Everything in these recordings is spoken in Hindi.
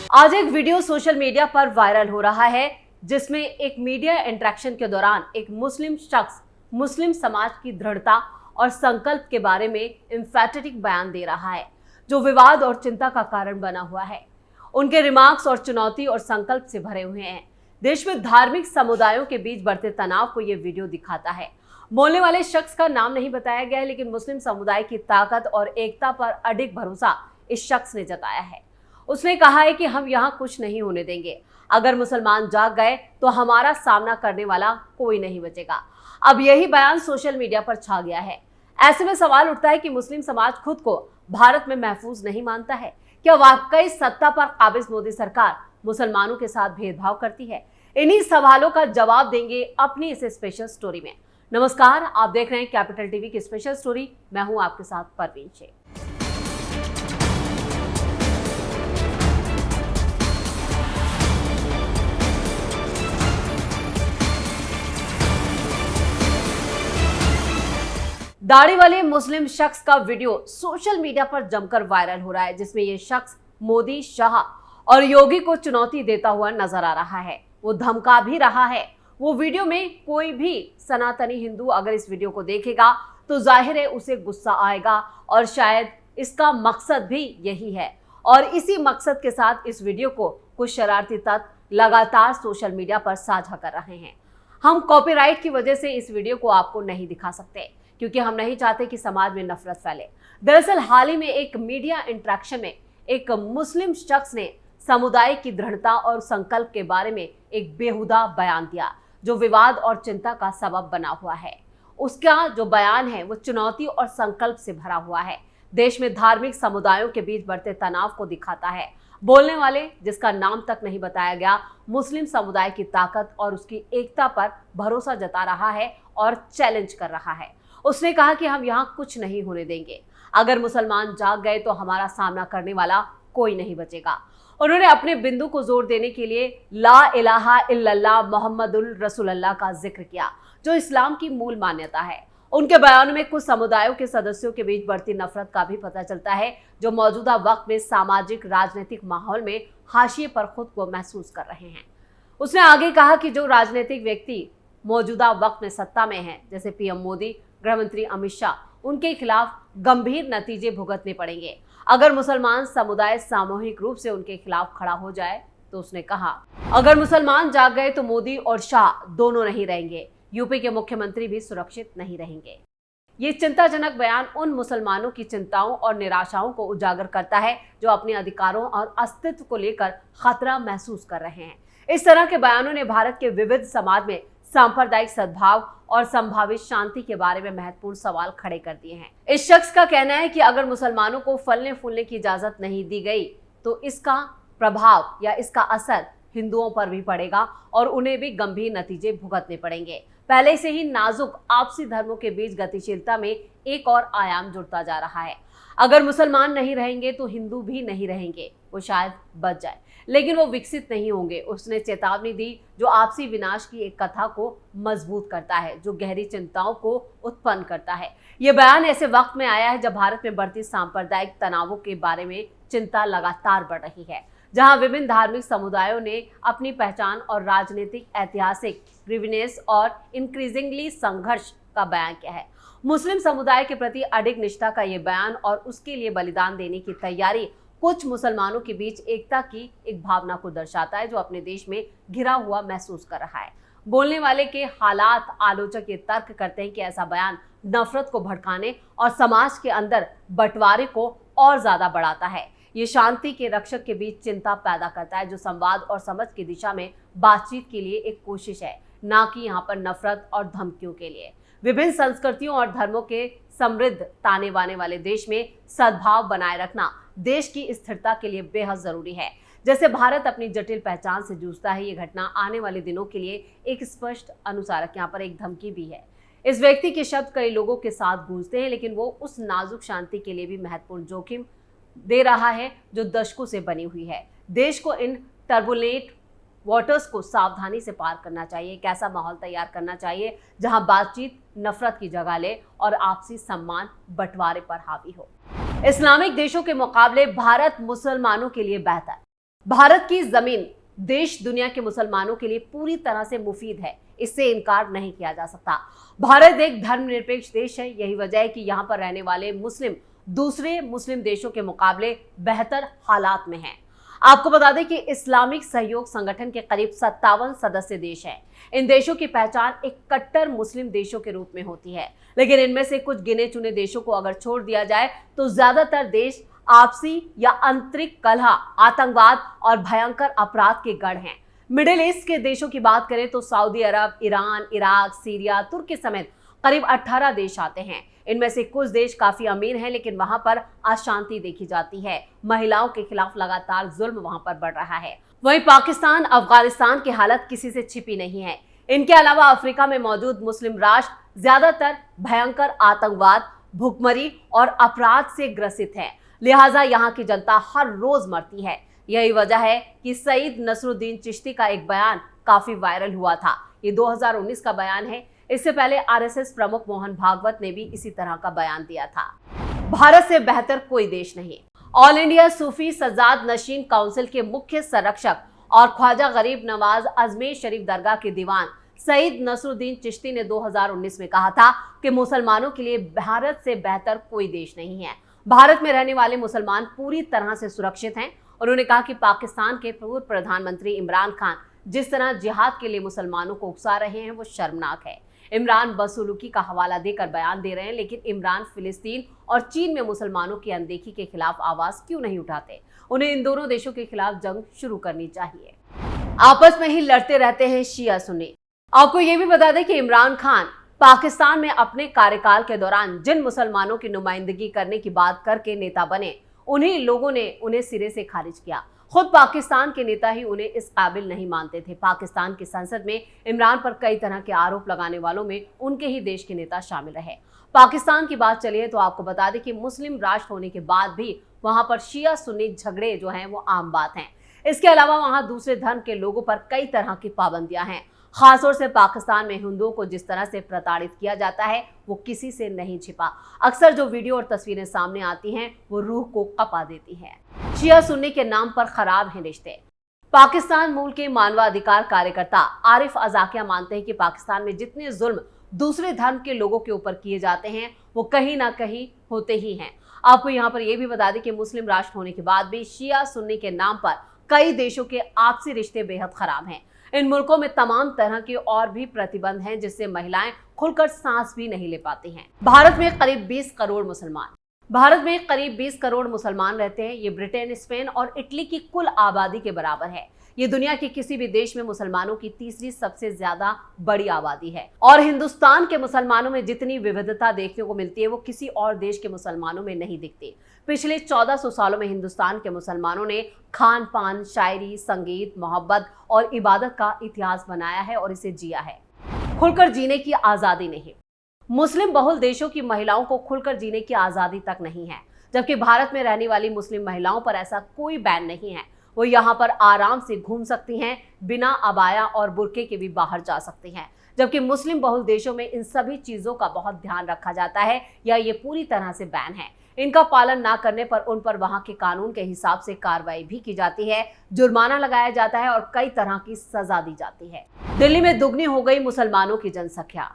आज एक वीडियो सोशल मीडिया पर वायरल हो रहा है जिसमें एक मीडिया इंटरेक्शन के दौरान एक मुस्लिम शख्स मुस्लिम समाज की दृढ़ता और संकल्प के बारे में एम्फैटिक बयान दे रहा है जो विवाद और चिंता का कारण बना हुआ है। उनके रिमार्क्स और चुनौती और संकल्प से भरे हुए हैं। देश में धार्मिक समुदायों के बीच बढ़ते तनाव को यह वीडियो दिखाता है। बोलने वाले शख्स का नाम नहीं बताया गया है, लेकिन मुस्लिम समुदाय की ताकत और एकता पर अडिग भरोसा इस शख्स ने जताया है। उसने कहा है कि हम यहाँ कुछ नहीं होने देंगे। अगर मुसलमान जाग गए तो हमारा सामना करने वाला कोई नहीं बचेगा। अब यही बयान सोशल मीडिया पर छा गया है। ऐसे में सवाल उठता है कि मुस्लिम समाज खुद को भारत में महफूज नहीं मानता है? क्या वाकई सत्ता पर काबिज मोदी सरकार मुसलमानों के साथ भेदभाव करती है? इन्हीं सवालों का जवाब देंगे अपनी इस स्पेशल स्टोरी में। नमस्कार, आप देख रहे हैं कैपिटल टीवी की स्पेशल स्टोरी। मैं हूं आपके साथ परवीन शेख। दाढ़ी वाले मुस्लिम शख्स का वीडियो सोशल मीडिया पर जमकर वायरल हो रहा है, जिसमें यह शख्स मोदी, शाह और योगी को चुनौती देता हुआ नजर आ रहा है। वो धमका भी रहा है। वो वीडियो में कोई भी सनातनी हिंदू अगर इस वीडियो को देखेगा तो जाहिर है उसे गुस्सा आएगा और शायद इसका मकसद भी यही है। और इसी मकसद के साथ इस वीडियो को कुछ शरारती तत्व लगातार सोशल मीडिया पर साझा कर रहे हैं। हम कॉपीराइट की वजह से इस वीडियो को आपको नहीं दिखा सकते, क्योंकि हम नहीं चाहते कि समाज में नफरत फैले। दरअसल हाल ही में एक मीडिया इंटरेक्शन में एक मुस्लिम शख्स ने समुदाय की दृढ़ता और संकल्प के बारे में एक बेहुदा बयान दिया जो विवाद और चिंता का सबब बना हुआ है। उसका जो बयान है वो चुनौती और संकल्प से भरा हुआ है। देश में धार्मिक समुदायों के बीच बढ़ते तनाव को दिखाता है। बोलने वाले, जिसका नाम तक नहीं बताया गया, मुस्लिम समुदाय की ताकत और उसकी एकता पर भरोसा जता रहा है और चैलेंज कर रहा है। उसने कहा कि हम यहाँ कुछ नहीं होने देंगे। अगर मुसलमान जाग गए तो हमारा सामना करने वाला कोई नहीं बचेगा। उन्होंने अपने बिंदु को जोर देने के लिए ला इलाहा इल्लल्लाह मोहम्मदुर रसूलुल्लाह का जिक्र किया, जो इस्लाम की मूल मान्यता है। उनके बयानों में कुछ समुदायों के सदस्यों के बीच बढ़ती नफरत का भी पता चलता है, जो मौजूदा वक्त में सामाजिक राजनीतिक माहौल में हाशिए पर खुद को महसूस कर रहे हैं। उसने आगे कहा कि जो राजनीतिक व्यक्ति मौजूदा वक्त में सत्ता में हैं, जैसे पीएम मोदी, गृह मंत्री अमित शाह, उनके खिलाफ गंभीर नतीजे भुगतने पड़ेंगे अगर मुसलमान समुदाय सामूहिक रूप से उनके खिलाफ खड़ा हो जाए। तो उसने कहा, अगर मुसलमान जाग गए तो मोदी और शाह दोनों नहीं रहेंगे। यूपी के मुख्यमंत्री भी सुरक्षित नहीं रहेंगे। ये चिंताजनक बयान उन मुसलमानों की चिंताओं और निराशाओं को उजागर करता है जो अपने अधिकारों और अस्तित्व को लेकर खतरा महसूस कर रहे हैं। इस तरह के बयानों ने भारत के विविध समाज में सांप्रदायिक सद्भाव और संभावित शांति के बारे में महत्वपूर्ण सवाल खड़े कर दिए हैं। इस शख्स का कहना है कि अगर मुसलमानों को फलने फूलने की इजाजत नहीं दी गई तो इसका प्रभाव या इसका असर हिंदुओं पर भी पड़ेगा और उन्हें भी गंभीर नतीजे भुगतने पड़ेंगे। पहले से ही नाजुक आपसी धर्मों के बीच गतिशीलता में एक और आयाम जुड़ता जा रहा है। अगर मुसलमान नहीं रहेंगे तो हिंदू भी नहीं रहेंगे। वो शायद बच जाए, लेकिन वो विकसित नहीं होंगे। उसने चेतावनी दी, जो आपसी विनाश की एक कथा को मजबूत करता है, जो गहरी चिंताओं को उत्पन्न करता है। ये बयान ऐसे वक्त में आया है जब भारत में बढ़ती सांप्रदायिक तनावों के बारे में चिंता लगातार बढ़ रही है, जहां विभिन्न धार्मिक समुदायों ने अपनी पहचान और राजनीतिक, ऐतिहासिक ग्रीवनेस और इंक्रीजिंगली संघर्ष का बयान किया है। मुस्लिम समुदाय के प्रति अडिग निष्ठा का ये बयान और उसके लिए बलिदान देने की तैयारी कुछ मुसलमानों के बीच एकता की एक भावना को दर्शाता है, जो अपने देश में घिरा हुआ महसूस कर रहा है। बोलने वाले के हालात आलोचक ये तर्क करते हैं कि ऐसा बयान नफरत को भड़काने और समाज के अंदर बंटवारे को और ज्यादा बढ़ाता है। ये शांति के रक्षक के बीच चिंता पैदा करता है, जो संवाद और समझ की दिशा में बातचीत के लिए एक कोशिश है, ना कि यहाँ पर नफरत और धमकियों के लिए। विभिन्न संस्कृतियों और धर्मों के समृद्ध ताने बाने वाले देश में सद्भाव बनाए रखना देश की स्थिरता के लिए बेहद जरूरी है। जैसे भारत अपनी जटिल पहचान से जूझता है, ये घटना आने वाले दिनों के लिए एक स्पष्ट अनुसारक, यहाँ पर एक धमकी भी है। इस व्यक्ति के शब्द कई लोगों के साथ गूंजते हैं, लेकिन वो उस नाजुक शांति के लिए भी महत्वपूर्ण जोखिम दे रहा है जो दशकों से बनी हुई है। देश को इन टर्बुलेंट वाटर्स को सावधानी से पार करना चाहिए। एक ऐसा माहौल तैयार करना चाहिए जहां बातचीत नफरत की जगह ले और आपसी सम्मान बंटवारे पर हावी हो। इस्लामिक देशों के मुकाबले भारत मुसलमानों के लिए बेहतर भारत की जमीन देश दुनिया के मुसलमानों के लिए पूरी तरह से मुफीद है, इससे इनकार नहीं किया जा सकता। भारत एक धर्मनिरपेक्ष देश है, यही वजह है कि यहाँ पर रहने वाले मुस्लिम दूसरे मुस्लिम देशों के मुकाबले बेहतर हालात में हैं। आपको बता दें कि इस्लामिक सहयोग संगठन के करीब 57 सदस्य देश हैं। इन देशों की पहचान एक कट्टर मुस्लिम देशों के रूप में होती है, लेकिन इनमें से कुछ गिने चुने देशों को अगर छोड़ दिया जाए तो ज्यादातर देश आपसी या आंतरिक कलह, आतंकवाद और भयंकर अपराध के गढ़ हैं। मिडिल ईस्ट के देशों की बात करें तो सऊदी अरब, ईरान, इराक, सीरिया, तुर्की समेत करीब 18 देश आते हैं। इनमें से कुछ देश काफी अमीर हैं, लेकिन वहां पर अशांति देखी जाती है। महिलाओं के खिलाफ लगातार जुल्म वहां पर बढ़ रहा है। वहीं पाकिस्तान, अफगानिस्तान की हालत किसी से छिपी नहीं है। इनके अलावा अफ्रीका में मौजूद मुस्लिम राष्ट्र ज्यादातर भयंकर आतंकवाद, भुखमरी और अपराध से ग्रसित है, लिहाजा यहाँ की जनता हर रोज मरती है। यही वजह है कि सईद नसरुद्दीन चिश्ती का एक बयान काफी वायरल हुआ था। ये 2019 का बयान है। इससे पहले आरएसएस प्रमुख मोहन भागवत ने भी इसी तरह का बयान दिया था। भारत से बेहतर कोई देश नहीं। ऑल इंडिया सूफी सजाद नशीन काउंसिल के मुख्य संरक्षक और ख्वाजा गरीब नवाज अजमेर शरीफ दरगाह के दीवान सईद नसरुद्दीन चिश्ती ने 2019 में कहा था कि मुसलमानों के लिए भारत से बेहतर कोई देश नहीं है। भारत में रहने वाले मुसलमान पूरी तरह से सुरक्षित हैं। उन्होंने कहा कि पाकिस्तान के पूर्व प्रधानमंत्री इमरान खान जिस तरह जिहाद के लिए मुसलमानों को उकसा रहे हैं वो शर्मनाक है। इमरान बदसलूकी का हवाला देकर बयान दे रहे हैं, लेकिन इमरान फिलिस्तीन और चीन में मुसलमानों की अनदेखी के खिलाफ आवाज क्यों नहीं उठाते? उन्हें इन दोनों देशों के खिलाफ जंग शुरू करनी चाहिए। आपस में ही लड़ते रहते हैं शिया सुन्नी। आपको ये भी बता दें कि इमरान खान पाकिस्तान में अपने कार्यकाल के दौरान जिन मुसलमानों की नुमाइंदगी करने की बात करके नेता बने, उन्हीं लोगों ने उन्हें सिरे से खारिज किया। खुद पाकिस्तान के नेता ही उन्हें इस काबिल नहीं मानते थे। पाकिस्तान की संसद में इमरान पर कई तरह के आरोप लगाने वालों में उनके ही देश के नेता शामिल रहे। पाकिस्तान की बात चली है तो आपको बता दें कि मुस्लिम राष्ट्र होने के बाद भी वहां पर शिया सुन्नी झगड़े जो हैं वो आम बात हैं। इसके अलावा वहां दूसरे धर्म के लोगों पर कई तरह की पाबंदियां हैं। खासतौर से पाकिस्तान में हिंदुओं को जिस तरह से प्रताड़ित किया जाता है वो किसी से नहीं छिपा। अक्सर जो वीडियो और तस्वीरें सामने आती हैं वो रूह को कपा देती हैं। शिया सुन्नी के नाम पर खराब हैं रिश्ते। पाकिस्तान मूल के मानवाधिकार कार्यकर्ता आरिफ अजाकिया मानते हैं कि पाकिस्तान में जितने जुल्म दूसरे धर्म के लोगों के ऊपर किए जाते हैं वो कहीं ना कहीं होते ही हैं। आपको यहाँ पर यह भी बता दें कि मुस्लिम राष्ट्र होने के बाद भी शिया सुन्नी के नाम पर कई देशों के आपसी रिश्ते बेहद खराब हैं। इन मुल्कों में तमाम तरह के और भी प्रतिबंध हैं, जिससे महिलाएं खुलकर सांस भी नहीं ले पाती हैं। भारत में करीब 20 करोड़ मुसलमान रहते हैं। ये ब्रिटेन, स्पेन और इटली की कुल आबादी के बराबर है। ये दुनिया के किसी भी देश में मुसलमानों की तीसरी सबसे ज्यादा बड़ी आबादी है। और हिंदुस्तान के मुसलमानों में जितनी विविधता देखने को मिलती है वो किसी और देश के मुसलमानों में नहीं दिखती। पिछले 1400 सालों में हिंदुस्तान के मुसलमानों ने खान पान, शायरी, संगीत, मोहब्बत और इबादत का इतिहास बनाया है और इसे जिया है। खुलकर जीने की आजादी नहीं। मुस्लिम बहुल देशों की महिलाओं को खुलकर जीने की आजादी तक नहीं है, जबकि भारत में रहने वाली मुस्लिम महिलाओं पर ऐसा कोई बैन नहीं है। वो यहाँ पर आराम से घूम सकती हैं, बिना अबाया और बुर्के के भी बाहर जा सकती हैं। जबकि मुस्लिम बहुल देशों में इन सभी चीजों का बहुत ध्यान रखा जाता है या ये पूरी तरह से बैन है। इनका पालन ना करने पर उन पर वहां के कानून के हिसाब से कार्रवाई भी की जाती है, जुर्माना लगाया जाता है और कई तरह की सजा दी जाती है। दिल्ली में दुगनी हो गई मुसलमानों की जनसंख्या।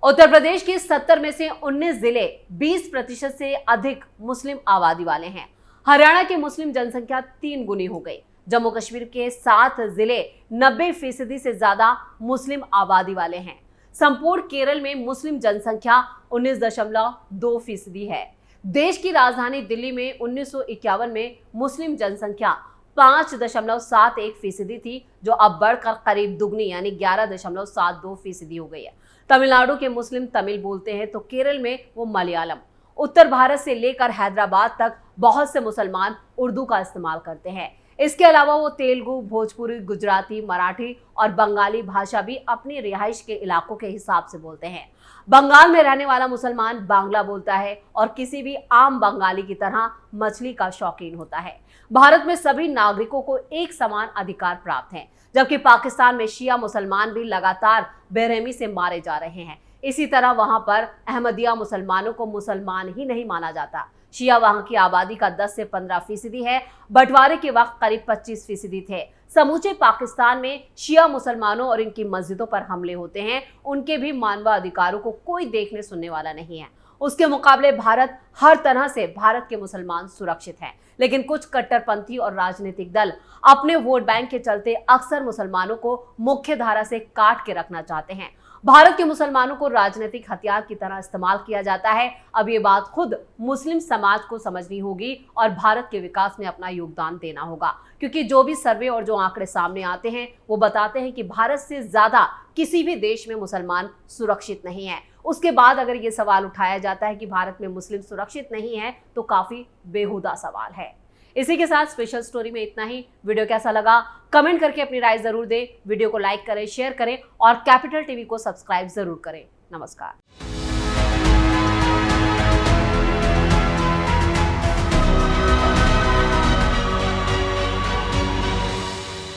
उत्तर प्रदेश के 70 में से 19 जिले 20% से अधिक मुस्लिम आबादी वाले हैं। हरियाणा की मुस्लिम जनसंख्या 3 गुनी हो गई। जम्मू कश्मीर के 7 जिले 90% से ज्यादा मुस्लिम आबादी वाले हैं। संपूर्ण केरल में मुस्लिम जनसंख्या 19.2% है। देश की राजधानी दिल्ली में 1951 में मुस्लिम जनसंख्या 5.71% थी, जो अब बढ़कर करीब दुगनी यानी 11.72% हो गई है। तमिलनाडु के मुस्लिम तमिल बोलते हैं तो केरल में वो मलयालम। उत्तर भारत से लेकर हैदराबाद तक बहुत से मुसलमान उर्दू का इस्तेमाल करते हैं। इसके अलावा वो तेलुगु, भोजपुरी, गुजराती, मराठी और बंगाली भाषा भी अपनी रिहाइश के इलाकों के हिसाब से बोलते हैं। बंगाल में रहने वाला मुसलमान बांग्ला बोलता है और किसी भी आम बंगाली की तरह मछली का शौकीन होता है। भारत में सभी नागरिकों को एक समान अधिकार प्राप्त हैं, जबकि पाकिस्तान में शिया मुसलमान भी लगातार बेरहमी से मारे जा रहे हैं। इसी तरह वहां पर अहमदिया मुसलमानों को मुसलमान ही नहीं माना जाता। शिया वहां की आबादी का 10 से 15% है। बंटवारे के वक्त करीब 25% थे। समूचे पाकिस्तान में शिया मुसलमानों और इनकी मस्जिदों पर हमले होते हैं, उनके भी मानवाधिकारों को कोई देखने सुनने वाला नहीं है। उसके मुकाबले भारत हर तरह से भारत के मुसलमान सुरक्षित हैं, लेकिन कुछ कट्टरपंथी और राजनीतिक दल अपने वोट बैंक के चलते अक्सर मुसलमानों को मुख्य धारा से काट के रखना चाहते हैं। भारत के मुसलमानों को राजनीतिक हथियार की तरह इस्तेमाल किया जाता है। अब ये बात खुद मुस्लिम समाज को समझनी होगी और भारत के विकास में अपना योगदान देना होगा, क्योंकि जो भी सर्वे और जो आंकड़े सामने आते हैं वो बताते हैं कि भारत से ज्यादा किसी भी देश में मुसलमान सुरक्षित नहीं है। उसके बाद अगर ये सवाल उठाया जाता है कि भारत में मुस्लिम सुरक्षित नहीं है तो काफी बेहुदा सवाल है। इसी के साथ स्पेशल स्टोरी में इतना ही। वीडियो कैसा लगा कमेंट करके अपनी राय जरूर दें। वीडियो को लाइक करें, शेयर करें और कैपिटल टीवी को सब्सक्राइब जरूर करें। नमस्कार।